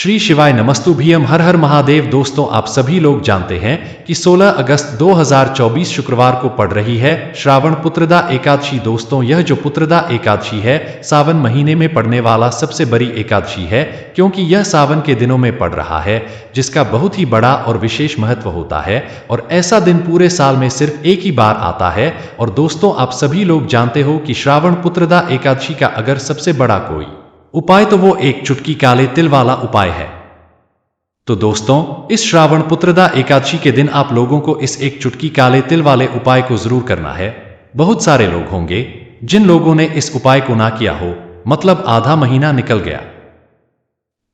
श्री शिवाय नमस्तुभ्यम। हर हर महादेव। दोस्तों, आप सभी लोग जानते हैं कि 16 अगस्त 2024 शुक्रवार को पड़ रही है श्रावण पुत्रदा एकादशी। दोस्तों, यह जो पुत्रदा एकादशी है सावन महीने में पड़ने वाला सबसे बड़ी एकादशी है, क्योंकि यह सावन के दिनों में पड़ रहा है, जिसका बहुत ही बड़ा और विशेष महत्व होता है। और ऐसा दिन पूरे साल में सिर्फ एक ही बार आता है। और दोस्तों, आप सभी लोग जानते हो कि श्रावण पुत्रदा एकादशी का अगर सबसे बड़ा कोई उपाय तो वो एक चुटकी काले तिल वाला उपाय है। तो दोस्तों, इस श्रावण पुत्रदा एकादशी के दिन आप लोगों को इस एक चुटकी काले तिल वाले उपाय को जरूर करना है। बहुत सारे लोग होंगे जिन लोगों ने इस उपाय को ना किया हो, मतलब आधा महीना निकल गया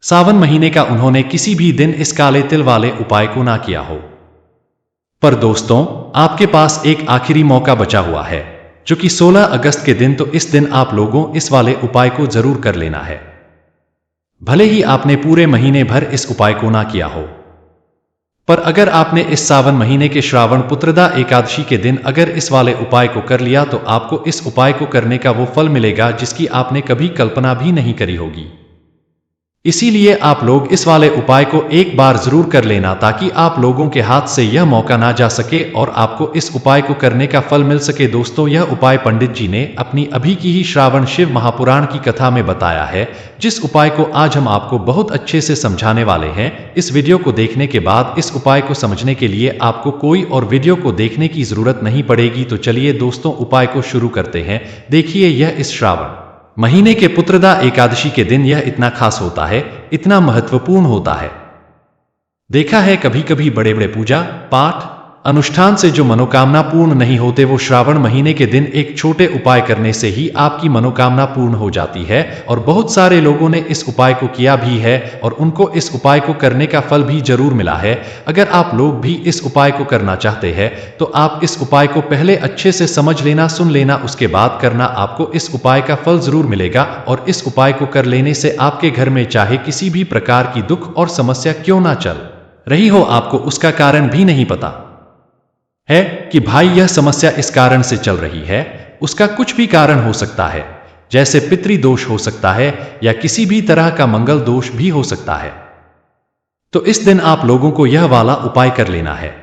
सावन महीने का, उन्होंने किसी भी दिन इस काले तिल वाले उपाय को ना किया हो। पर दोस्तों, आपके पास एक आखिरी मौका बचा हुआ है, जो कि 16 अगस्त के दिन। तो इस दिन आप लोगों इस वाले उपाय को जरूर कर लेना है, भले ही आपने पूरे महीने भर इस उपाय को ना किया हो। पर अगर आपने इस सावन महीने के श्रावण पुत्रदा एकादशी के दिन अगर इस वाले उपाय को कर लिया, तो आपको इस उपाय को करने का वो फल मिलेगा जिसकी आपने कभी कल्पना भी नहीं करी होगी। इसीलिए आप लोग इस वाले उपाय को एक बार जरूर कर लेना, ताकि आप लोगों के हाथ से यह मौका ना जा सके और आपको इस उपाय को करने का फल मिल सके। दोस्तों, यह उपाय पंडित जी ने अपनी अभी की ही श्रावण शिव महापुराण की कथा में बताया है, जिस उपाय को आज हम आपको बहुत अच्छे से समझाने वाले हैं। इस वीडियो को देखने के बाद इस उपाय को समझने के लिए आपको कोई और वीडियो को देखने की जरूरत नहीं पड़ेगी। तो चलिए दोस्तों, उपाय को शुरू करते हैं। देखिए, यह इस श्रावण महीने के पुत्रदा एकादशी के दिन यह इतना खास होता है, इतना महत्वपूर्ण होता है। देखा है कभी कभी बड़े बड़े पूजा पाठ अनुष्ठान से जो मनोकामना पूर्ण नहीं होते, वो श्रावण महीने के दिन एक छोटे उपाय करने से ही आपकी मनोकामना पूर्ण हो जाती है। और बहुत सारे लोगों ने इस उपाय को किया भी है और उनको इस उपाय को करने का फल भी जरूर मिला है। अगर आप लोग भी इस उपाय को करना चाहते हैं, तो आप इस उपाय को पहले अच्छे से समझ लेना, सुन लेना, उसके बाद करना। आपको इस उपाय का फल जरूर मिलेगा। और इस उपाय को कर लेने से आपके घर में चाहे किसी भी प्रकार की दुख और समस्या क्यों ना चल रही हो, आपको उसका कारण भी नहीं पता है कि भाई यह समस्या इस कारण से चल रही है। उसका कुछ भी कारण हो सकता है, जैसे पितृदोष हो सकता है या किसी भी तरह का मंगल दोष भी हो सकता है। तो इस दिन आप लोगों को यह वाला उपाय कर लेना है।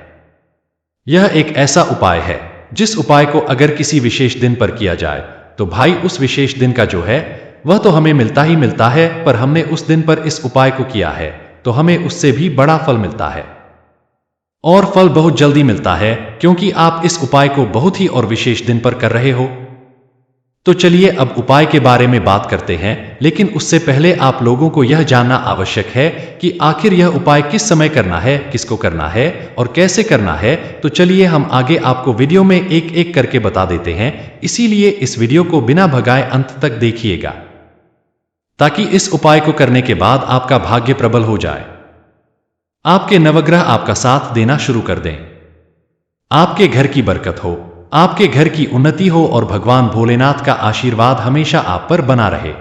यह एक ऐसा उपाय है जिस उपाय को अगर किसी विशेष दिन पर किया जाए, तो भाई उस विशेष दिन का जो है वह तो हमें मिलता ही मिलता है। पर हमने उस दिन पर इस उपाय को किया है, तो हमें उससे भी बड़ा फल मिलता है। और फल बहुत जल्दी मिलता है, क्योंकि आप इस उपाय को बहुत ही और विशेष दिन पर कर रहे हो। तो चलिए अब उपाय के बारे में बात करते हैं, लेकिन उससे पहले आप लोगों को यह जानना आवश्यक है कि आखिर यह उपाय किस समय करना है, किसको करना है और कैसे करना है। तो चलिए हम आगे आपको वीडियो में एक एक करके बता देते हैं। इसीलिए इस वीडियो को बिना भगाए अंत तक देखिएगा, ताकि इस उपाय को करने के बाद आपका भाग्य प्रबल हो जाए, आपके नवग्रह आपका साथ देना शुरू कर दें, आपके घर की बरकत हो, आपके घर की उन्नति हो और भगवान भोलेनाथ का आशीर्वाद हमेशा आप पर बना रहे।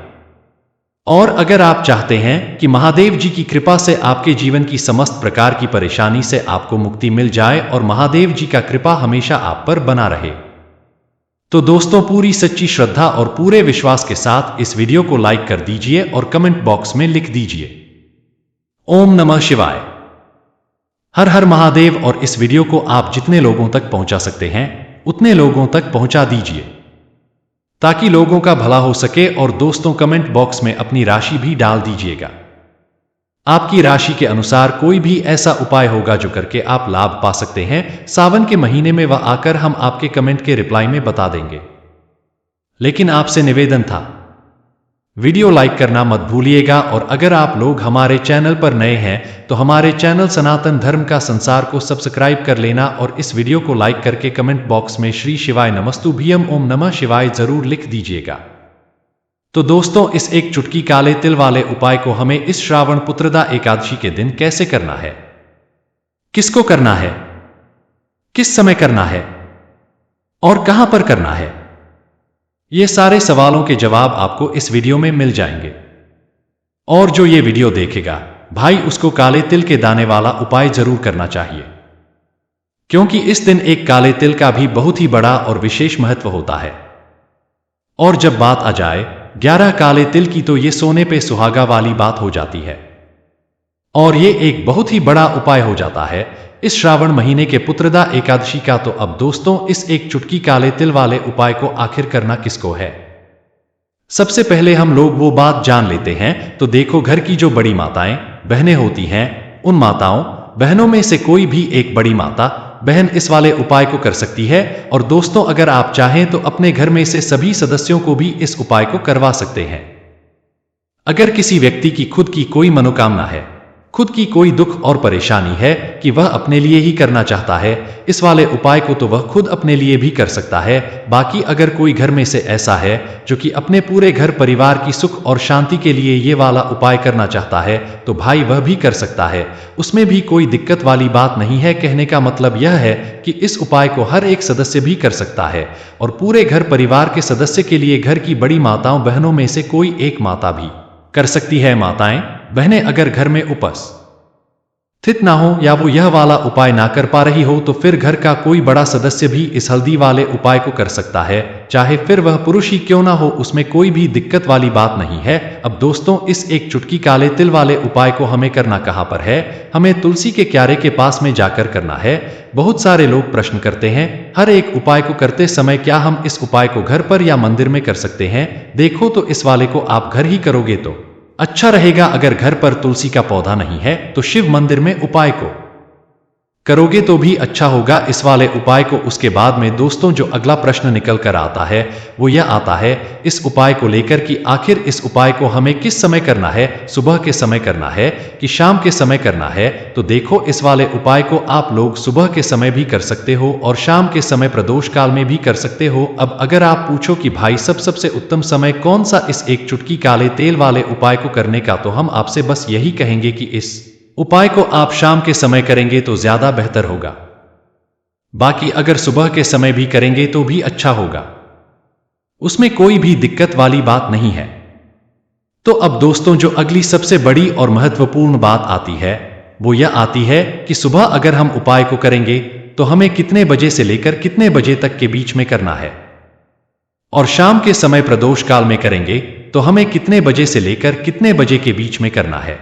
और अगर आप चाहते हैं कि महादेव जी की कृपा से आपके जीवन की समस्त प्रकार की परेशानी से आपको मुक्ति मिल जाए और महादेव जी का कृपा हमेशा आप पर बना रहे, तो दोस्तों पूरी सच्ची श्रद्धा और पूरे विश्वास के साथ इस वीडियो को लाइक कर दीजिए और कमेंट बॉक्स में लिख दीजिए ओम नमः शिवाय, हर हर महादेव। और इस वीडियो को आप जितने लोगों तक पहुंचा सकते हैं उतने लोगों तक पहुंचा दीजिए, ताकि लोगों का भला हो सके। और दोस्तों, कमेंट बॉक्स में अपनी राशि भी डाल दीजिएगा। आपकी राशि के अनुसार कोई भी ऐसा उपाय होगा जो करके आप लाभ पा सकते हैं सावन के महीने में, वह आकर हम आपके कमेंट के रिप्लाई में बता देंगे। लेकिन आपसे निवेदन था, वीडियो लाइक करना मत भूलिएगा। और अगर आप लोग हमारे चैनल पर नए हैं, तो हमारे चैनल सनातन धर्म का संसार को सब्सक्राइब कर लेना और इस वीडियो को लाइक करके कमेंट बॉक्स में श्री शिवाय नमस्तुभ्यम ओम नमः शिवाय जरूर लिख दीजिएगा। तो दोस्तों, इस एक चुटकी काले तिल वाले उपाय को हमें इस श्रावण पुत्रदा एकादशी के दिन कैसे करना है, किसको करना है, किस समय करना है और कहां पर करना है, ये सारे सवालों के जवाब आपको इस वीडियो में मिल जाएंगे। और जो ये वीडियो देखेगा भाई, उसको काले तिल के दाने वाला उपाय जरूर करना चाहिए, क्योंकि इस दिन एक काले तिल का भी बहुत ही बड़ा और विशेष महत्व होता है। और जब बात आ जाए 11 काले तिल की, तो ये सोने पे सुहागा वाली बात हो जाती है। और ये एक बहुत ही बड़ा उपाय हो जाता है इस श्रावण महीने के पुत्रदा एकादशी का। तो अब दोस्तों, इस एक चुटकी काले तिल वाले उपाय को आखिर करना किसको है, सबसे पहले हम लोग वो बात जान लेते हैं। तो देखो, घर की जो बड़ी माताएं बहनें होती हैं, उन माताओं बहनों में से कोई भी एक बड़ी माता बहन इस वाले उपाय को कर सकती है। और दोस्तों, अगर आप चाहें तो अपने घर में से सभी सदस्यों को भी इस उपाय को करवा सकते हैं। अगर किसी व्यक्ति की खुद की कोई मनोकामना है, खुद की कोई दुख और परेशानी है कि वह अपने लिए ही करना चाहता है इस वाले उपाय को, तो वह खुद अपने लिए भी कर सकता है। बाकी अगर कोई घर में से ऐसा है जो कि अपने पूरे घर परिवार की सुख और शांति के लिए ये वाला उपाय करना चाहता है, तो भाई वह भी कर सकता है, उसमें भी कोई दिक्कत वाली बात नहीं है। कहने का मतलब यह है कि इस उपाय को हर एक सदस्य भी कर सकता है, और पूरे घर परिवार के सदस्य के लिए घर की बड़ी माताओं बहनों में से कोई एक माता भी कर सकती है। माताएं बहनें अगर घर में उपस्थित ना हो या वो यह वाला उपाय ना कर पा रही हो, तो फिर घर का कोई बड़ा सदस्य भी इस हल्दी वाले उपाय को कर सकता है, चाहे फिर वह पुरुष ही क्यों ना हो, उसमें कोई भी दिक्कत वाली बात नहीं है। अब दोस्तों, इस एक चुटकी काले तिल वाले उपाय को हमें करना कहां पर है, हमें तुलसी के क्यारे के पास में जाकर करना है। बहुत सारे लोग प्रश्न करते हैं, हर एक उपाय को करते समय क्या हम इस उपाय को घर पर या मंदिर में कर सकते हैं। देखो, तो इस वाले को आप घर ही करोगे तो अच्छा रहेगा। अगर घर पर तुलसी का पौधा नहीं है तो शिव मंदिर में उपाय को करोगे तो भी अच्छा होगा इस वाले उपाय को। उसके बाद में दोस्तों, जो अगला प्रश्न निकल कर आता है वो यह आता है इस उपाय को लेकर कि आखिर इस उपाय को हमें किस समय करना है, सुबह के समय करना है कि शाम के समय करना है। तो देखो, इस वाले उपाय को आप लोग सुबह के समय भी कर सकते हो और शाम के समय प्रदोष काल में भी कर सकते हो। अब अगर आप पूछो कि भाई सबसे उत्तम समय कौन सा इस एक चुटकी काले तेल वाले उपाय को करने का, तो हम आपसे बस यही कहेंगे कि इस उपाय को आप शाम के समय करेंगे तो ज्यादा बेहतर होगा। बाकी अगर सुबह के समय भी करेंगे तो भी अच्छा होगा, उसमें कोई भी दिक्कत वाली बात नहीं है। तो अब दोस्तों, जो अगली सबसे बड़ी और महत्वपूर्ण बात आती है वो यह आती है कि सुबह अगर हम उपाय को करेंगे तो हमें कितने बजे से लेकर कितने बजे तक के बीच में करना है, और शाम के समय प्रदोष काल में करेंगे तो हमें कितने बजे से लेकर कितने बजे के बीच में करना है।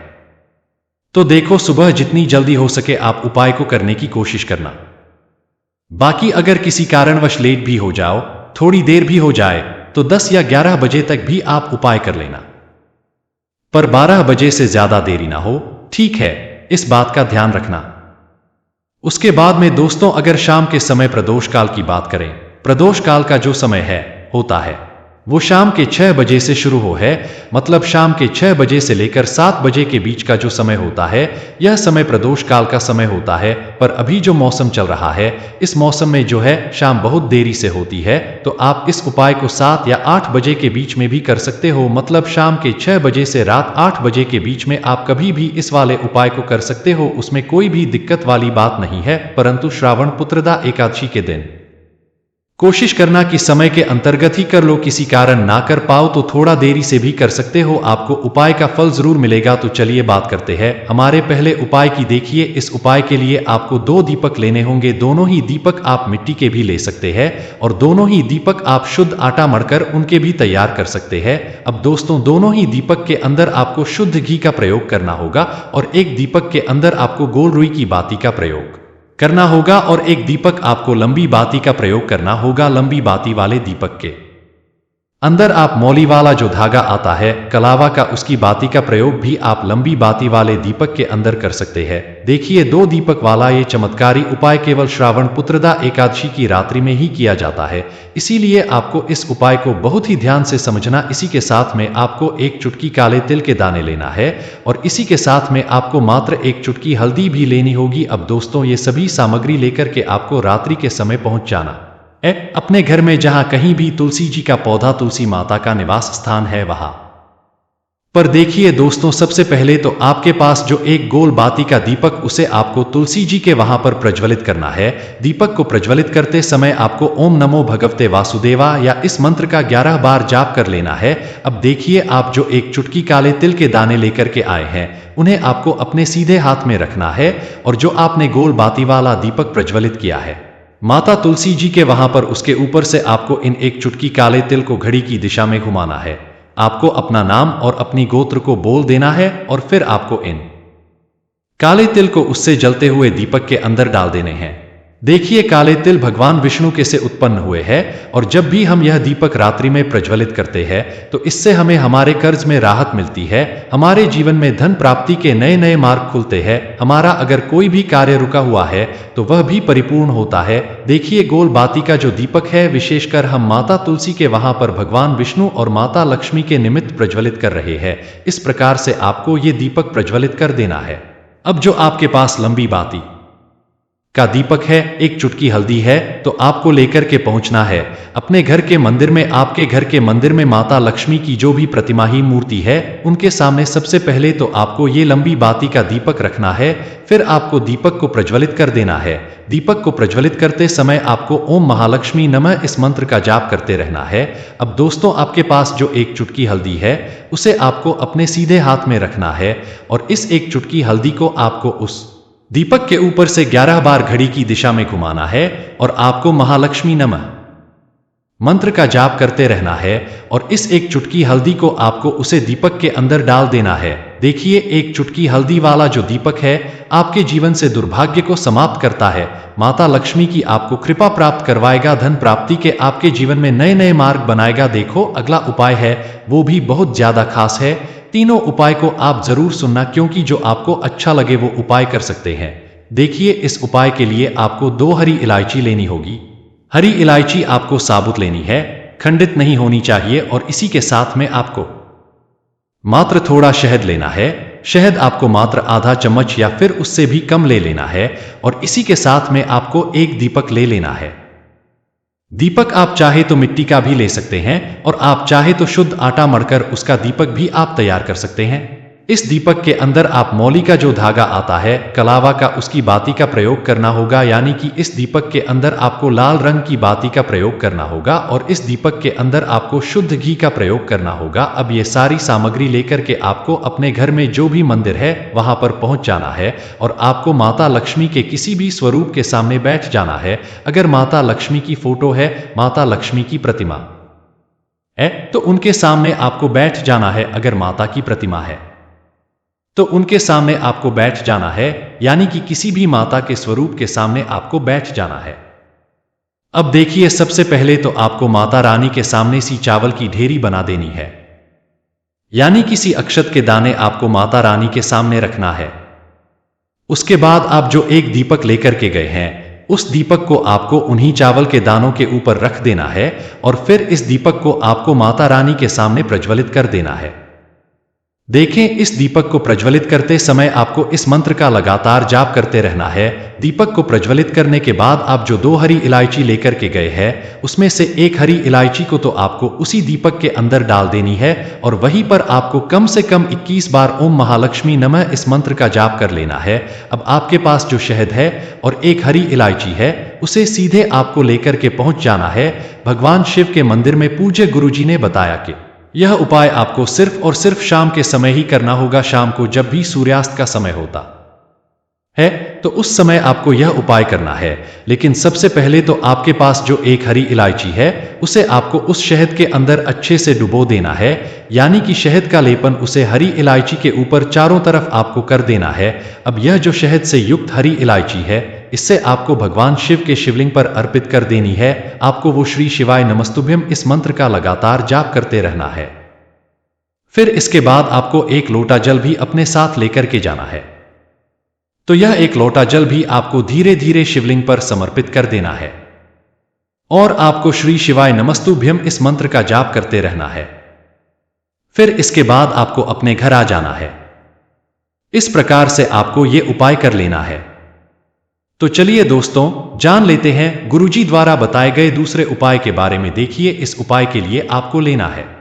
तो देखो, सुबह जितनी जल्दी हो सके आप उपाय को करने की कोशिश करना। बाकी अगर किसी कारणवश लेट भी हो जाओ, थोड़ी देर भी हो जाए, तो 10 या 11 बजे तक भी आप उपाय कर लेना, पर 12 बजे से ज्यादा देरी ना हो, ठीक है, इस बात का ध्यान रखना। उसके बाद में दोस्तों, अगर शाम के समय प्रदोष काल की बात करें, प्रदोष काल का जो समय होता है वो शाम के 6 बजे से शुरू है, मतलब शाम के 6 बजे से लेकर 7 बजे के बीच का जो समय होता है, यह समय प्रदोष काल का समय होता है। पर अभी जो मौसम चल रहा है, इस मौसम में जो है शाम बहुत देरी से होती है, तो आप इस उपाय को 7 या 8 बजे के बीच में भी कर सकते हो। मतलब शाम के 6 बजे से रात 8 बजे के बीच में आप कभी भी इस वाले उपाय को कर सकते हो, उसमें कोई भी दिक्कत वाली बात नहीं है। परंतु श्रावण पुत्रदा एकादशी के दिन कोशिश करना कि समय के अंतर्गत ही कर लो, किसी कारण ना कर पाओ तो थोड़ा देरी से भी कर सकते हो, आपको उपाय का फल जरूर मिलेगा। तो चलिए बात करते हैं हमारे पहले उपाय की। देखिए, इस उपाय के लिए आपको 2 दीपक लेने होंगे। दोनों ही दीपक आप मिट्टी के भी ले सकते हैं, और दोनों ही दीपक आप शुद्ध आटा मढ़कर उनके भी तैयार कर सकते हैं। अब दोस्तों, दोनों ही दीपक के अंदर आपको शुद्ध घी का प्रयोग करना होगा, और एक दीपक के अंदर आपको गोल रुई की बाती का प्रयोग करना होगा, और एक दीपक आपको लंबी बाती का प्रयोग करना होगा। लंबी बाती वाले दीपक के अंदर आप मौली वाला जो धागा आता है कलावा का, उसकी बाती का प्रयोग भी आप लंबी बाती वाले दीपक के अंदर कर सकते हैं। देखिए, 2 दीपक वाला ये चमत्कारी उपाय केवल श्रावण पुत्रदा एकादशी की रात्रि में ही किया जाता है, इसीलिए आपको इस उपाय को बहुत ही ध्यान से समझना। इसी के साथ में आपको 1 चुटकी काले तिल के दाने लेना है, और इसी के साथ में आपको मात्र 1 चुटकी हल्दी भी लेनी होगी। अब दोस्तों, ये सभी सामग्री लेकर के आपको रात्रि के समय पहुंच जाना अपने घर में, जहां कहीं भी तुलसी जी का पौधा, तुलसी माता का निवास स्थान है वहां पर। देखिए दोस्तों, सबसे पहले तो आपके पास जो एक गोल बाती का दीपक, उसे आपको तुलसी जी के वहां पर प्रज्वलित करना है। दीपक को प्रज्वलित करते समय आपको ओम नमो भगवते वासुदेवा या इस मंत्र का 11 बार जाप कर लेना है। अब देखिए, आप जो 1 चुटकी काले तिल के दाने लेकर के आए हैं, उन्हें आपको अपने सीधे हाथ में रखना है, और जो आपने गोल बाती वाला दीपक प्रज्वलित किया है माता तुलसी जी के वहां पर, उसके ऊपर से आपको इन 1 चुटकी काले तिल को घड़ी की दिशा में घुमाना है। आपको अपना नाम और अपनी गोत्र को बोल देना है, और फिर आपको इन काले तिल को उससे जलते हुए दीपक के अंदर डाल देने हैं। देखिए काले तिल भगवान विष्णु के से उत्पन्न हुए हैं और जब भी हम यह दीपक रात्रि में प्रज्वलित करते हैं तो इससे हमें हमारे कर्ज में राहत मिलती है, हमारे जीवन में धन प्राप्ति के नए नए मार्ग खुलते हैं, हमारा अगर कोई भी कार्य रुका हुआ है तो वह भी परिपूर्ण होता है। देखिए गोल बाती का जो दीपक है विशेषकर हम माता तुलसी के वहां पर भगवान विष्णु और माता लक्ष्मी के निमित्त प्रज्वलित कर रहे हैं। इस प्रकार से आपको ये दीपक प्रज्वलित कर देना है। अब जो आपके पास लंबी बाती का दीपक है, एक चुटकी हल्दी है, तो आपको लेकर के पहुंचना है अपने घर के मंदिर में। आपके घर के मंदिर में माता लक्ष्मी की जो भी प्रतिमा ही मूर्ति है उनके सामने सबसे पहले तो आपको ये लंबी बाती का दीपक रखना है। फिर आपको दीपक को प्रज्वलित कर देना है। दीपक को प्रज्वलित करते समय आपको ओम महालक्ष्मी नमः इस मंत्र का जाप करते रहना है। अब दोस्तों आपके पास जो एक चुटकी हल्दी है उसे आपको अपने सीधे हाथ में रखना है और इस एक चुटकी हल्दी को आपको उस दीपक के ऊपर से 11 बार घड़ी की दिशा में घुमाना है और आपको महालक्ष्मी नमः मंत्र का जाप करते रहना है और इस एक चुटकी हल्दी को आपको उसे दीपक के अंदर डाल देना है। देखिए एक चुटकी हल्दी वाला जो दीपक है आपके जीवन से दुर्भाग्य को समाप्त करता है, माता लक्ष्मी की आपको कृपा प्राप्त करवाएगा, धन प्राप्ति के आपके जीवन में नए नए मार्ग बनाएगा। देखो अगला उपाय है वो भी बहुत ज्यादा खास है। तीनों उपाय को आप जरूर सुनना क्योंकि जो आपको अच्छा लगे वो उपाय कर सकते हैं। देखिए इस उपाय के लिए आपको 2 हरी इलायची लेनी होगी। हरी इलायची आपको साबुत लेनी है, खंडित नहीं होनी चाहिए और इसी के साथ में आपको मात्र थोड़ा शहद लेना है। शहद आपको मात्र आधा चम्मच या फिर उससे भी कम ले लेना है और इसी के साथ में आपको एक दीपक ले लेना है। दीपक आप चाहे तो मिट्टी का भी ले सकते हैं और आप चाहे तो शुद्ध आटा मढ़कर उसका दीपक भी आप तैयार कर सकते हैं। इस दीपक के अंदर आप मौली का जो धागा आता है कलावा का उसकी बाती का प्रयोग करना होगा, यानी कि इस दीपक के अंदर आपको लाल रंग की बाती का प्रयोग करना होगा और इस दीपक के अंदर आपको शुद्ध घी का प्रयोग करना होगा। अब ये सारी सामग्री लेकर के आपको अपने घर में जो भी मंदिर है वहां पर पहुंच जाना है और आपको माता लक्ष्मी के किसी भी स्वरूप के सामने बैठ जाना है। अगर माता लक्ष्मी की फोटो है, माता लक्ष्मी की प्रतिमा है तो उनके सामने आपको बैठ जाना है। अगर माता की प्रतिमा है तो उनके सामने आपको बैठ जाना है, यानी कि किसी भी माता के स्वरूप के सामने आपको बैठ जाना है। अब देखिए सबसे पहले तो आपको माता रानी के सामने सी चावल की ढेरी बना देनी है, यानी किसी अक्षत के दाने आपको माता रानी के सामने रखना है। उसके बाद आप जो एक दीपक लेकर के गए हैं उस दीपक को आपको उन्हीं चावल के दानों के ऊपर रख देना है और फिर इस दीपक को आपको माता रानी के सामने प्रज्वलित कर देना है। देखें इस दीपक को प्रज्वलित करते समय आपको इस मंत्र का लगातार जाप करते रहना है। दीपक को प्रज्वलित करने के बाद आप जो 2 हरी इलायची लेकर के गए हैं उसमें से एक हरी इलायची को तो आपको उसी दीपक के अंदर डाल देनी है और वहीं पर आपको कम से कम 21 बार ओम महालक्ष्मी नमः इस मंत्र का जाप कर लेना है। अब आपके पास जो शहद है और एक हरी इलायची है उसे सीधे आपको लेकर के पहुंच जाना है भगवान शिव के मंदिर में। पूज्य गुरुजी ने बताया कि यह उपाय आपको सिर्फ और सिर्फ शाम के समय ही करना होगा। शाम को जब भी सूर्यास्त का समय होता है तो उस समय आपको यह उपाय करना है। लेकिन सबसे पहले तो आपके पास जो एक हरी इलायची है उसे आपको उस शहद के अंदर अच्छे से डुबो देना है, यानी कि शहद का लेपन उसे हरी इलायची के ऊपर चारों तरफ आपको कर देना है। अब यह जो शहद से युक्त हरी इलायची है इससे आपको भगवान शिव के शिवलिंग पर अर्पित कर देनी है। आपको वो श्री शिवाय नमस्तुभ्यम इस मंत्र का लगातार जाप करते रहना है। फिर इसके बाद आपको एक लोटा जल भी अपने साथ लेकर के जाना है। तो यह एक लोटा जल भी आपको धीरे धीरे शिवलिंग पर समर्पित कर देना है और आपको श्री शिवाय नमस्तुभ्यम इस मंत्र का जाप करते रहना है। फिर इसके बाद आपको अपने घर आ जाना है। इस प्रकार से आपको यह उपाय कर लेना है। तो चलिए दोस्तों जान लेते हैं गुरुजी द्वारा बताए गए दूसरे उपाय के बारे में। देखिए इस उपाय के लिए आपको लेना है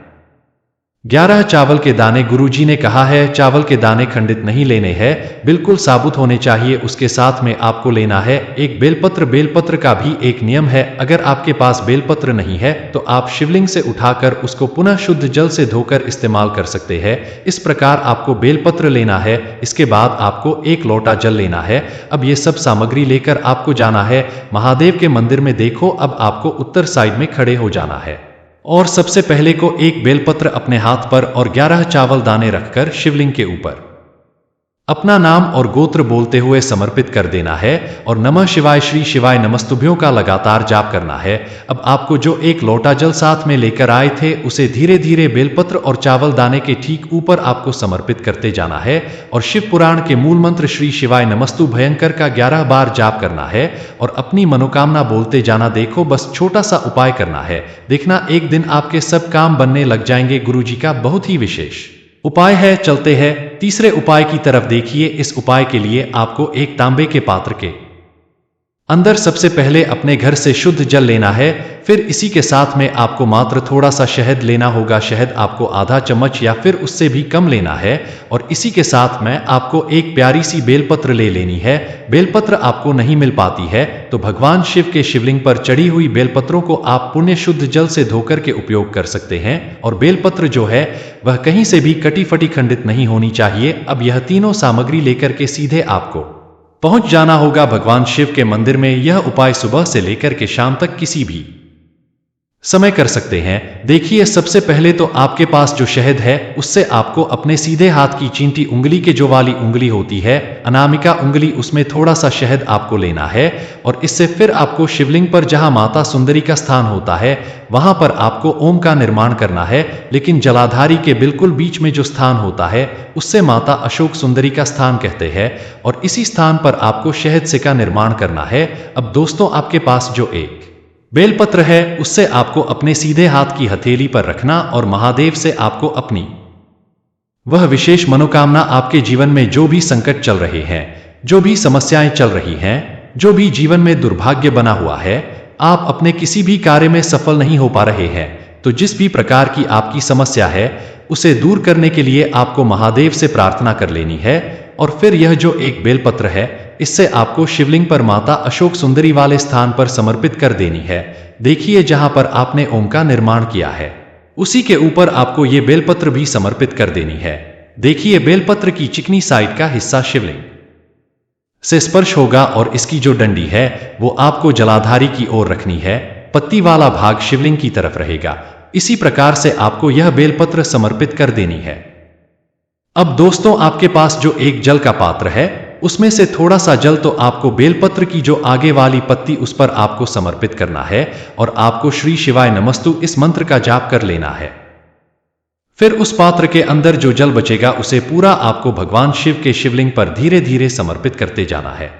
11 चावल के दाने। गुरुजी ने कहा है चावल के दाने खंडित नहीं लेने हैं, बिल्कुल साबुत होने चाहिए। उसके साथ में आपको लेना है एक बेलपत्र। बेलपत्र का भी एक नियम है, अगर आपके पास बेलपत्र नहीं है तो आप शिवलिंग से उठाकर उसको पुनः शुद्ध जल से धोकर इस्तेमाल कर सकते हैं। इस प्रकार आपको बेलपत्र लेना है। इसके बाद आपको एक लोटा जल लेना है। अब ये सब सामग्री लेकर आपको जाना है महादेव के मंदिर में। देखो अब आपको उत्तर साइड में खड़े हो जाना है और सबसे पहले को एक बेलपत्र अपने हाथ पर और 11 चावल दाने रखकर शिवलिंग के ऊपर अपना नाम और गोत्र बोलते हुए समर्पित कर देना है और नमः शिवाय श्री शिवाय नमस्तुभ्यों का लगातार जाप करना है। अब आपको जो एक लोटा जल साथ में लेकर आए थे उसे धीरे धीरे बेलपत्र और चावल दाने के ठीक ऊपर आपको समर्पित करते जाना है और शिव पुराण के मूल मंत्र श्री शिवाय नमस्तु भयंकर का 11 बार जाप करना है और अपनी मनोकामना बोलते जाना। देखो, बस छोटा सा उपाय करना है, देखना एक दिन आपके सब काम बनने लग जाएंगे। गुरुजी का बहुत ही विशेष उपाय है। चलते हैं तीसरे उपाय की तरफ। देखिए, इस उपाय के लिए आपको एक तांबे के पात्र के अंदर सबसे पहले अपने घर से शुद्ध जल लेना है। फिर इसी के साथ में आपको मात्र थोड़ा सा शहद लेना होगा। शहद आपको आधा चम्मच या फिर उससे भी कम लेना है और इसी के साथ में आपको एक प्यारी सी बेलपत्र ले लेनी है। बेलपत्र आपको नहीं मिल पाती है तो भगवान शिव के शिवलिंग पर चढ़ी हुई बेलपत्रों को आप पुण्य शुद्ध जल से धोकर के उपयोग कर सकते हैं। और बेलपत्र जो है वह कहीं से भी कटी फटी खंडित नहीं होनी चाहिए। अब यह तीनों सामग्री लेकर के सीधे आपको पहुंच जाना होगा भगवान शिव के मंदिर में। यह उपाय सुबह से लेकर के शाम तक किसी भी समय कर सकते हैं। देखिए, सबसे पहले तो आपके पास जो शहद है उससे आपको अपने सीधे हाथ की चींटी उंगली के जो वाली उंगली होती है, अनामिका उंगली, उसमें थोड़ा सा शहद आपको लेना है और इससे फिर आपको शिवलिंग पर जहां माता सुंदरी का स्थान होता है वहां पर आपको ओम का निर्माण करना है। लेकिन जलाधारी के बिल्कुल बीच में जो स्थान होता है उससे माता अशोक सुंदरी का स्थान कहते हैं और इसी स्थान पर आपको शहद से का निर्माण करना है। अब दोस्तों, आपके पास जो एक बेलपत्र है उससे आपको अपने सीधे हाथ की हथेली पर रखना और महादेव से आपको अपनी वह विशेष मनोकामना, आपके जीवन में जो भी संकट चल रहे हैं, जो भी समस्याएं चल रही हैं, जो भी जीवन में दुर्भाग्य बना हुआ है, आप अपने किसी भी कार्य में सफल नहीं हो पा रहे हैं, तो जिस भी प्रकार की आपकी समस्या है उसे दूर करने के लिए आपको महादेव से प्रार्थना कर लेनी है। और फिर यह जो एक बेलपत्र है इससे आपको शिवलिंग पर माता अशोक सुंदरी वाले स्थान पर समर्पित कर देनी है। देखिए, जहां पर आपने ओम का निर्माण किया है उसी के ऊपर आपको ये बेलपत्र भी समर्पित कर देनी है। देखिए, बेलपत्र की चिकनी साइड का हिस्सा शिवलिंग से स्पर्श होगा और इसकी जो डंडी है वो आपको जलाधारी की ओर रखनी है। पत्ती वाला भाग शिवलिंग की तरफ रहेगा। इसी प्रकार से आपको यह बेलपत्र समर्पित कर देनी है। अब दोस्तों, आपके पास जो एक जल का पात्र है उसमें से थोड़ा सा जल तो आपको बेलपत्र की जो आगे वाली पत्ती उस पर आपको समर्पित करना है और आपको श्री शिवाय नमस्तु इस मंत्र का जाप कर लेना है। फिर उस पात्र के अंदर जो जल बचेगा उसे पूरा आपको भगवान शिव के शिवलिंग पर धीरे धीरे समर्पित करते जाना है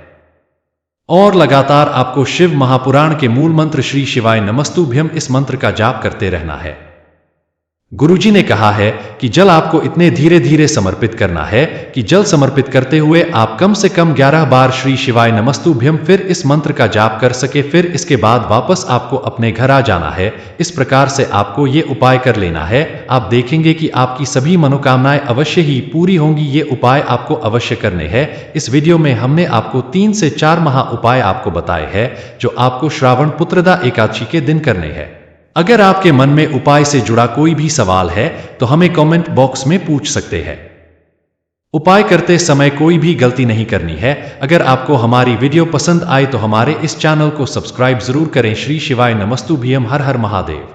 और लगातार आपको शिव महापुराण के मूल मंत्र श्री शिवाय नमस्तुभ्यम इस मंत्र का जाप करते रहना है। गुरुजी ने कहा है कि जल आपको इतने धीरे धीरे समर्पित करना है कि जल समर्पित करते हुए आप कम से कम 11 बार श्री शिवाय नमस्तुभ्यम फिर इस मंत्र का जाप कर सके। फिर इसके बाद वापस आपको अपने घर आ जाना है। इस प्रकार से आपको ये उपाय कर लेना है। आप देखेंगे कि आपकी सभी मनोकामनाएं अवश्य ही पूरी होंगी। ये उपाय आपको अवश्य करने हैं। इस वीडियो में हमने आपको 3 से 4 महा उपाय आपको बताए हैं जो आपको श्रावण पुत्रदा एकादशी के दिन करने हैं। अगर आपके मन में उपाय से जुड़ा कोई भी सवाल है तो हमें कमेंट बॉक्स में पूछ सकते हैं। उपाय करते समय कोई भी गलती नहीं करनी है। अगर आपको हमारी वीडियो पसंद आए तो हमारे इस चैनल को सब्सक्राइब जरूर करें। श्री शिवाय नमस्तुभ्यम। हर हर महादेव।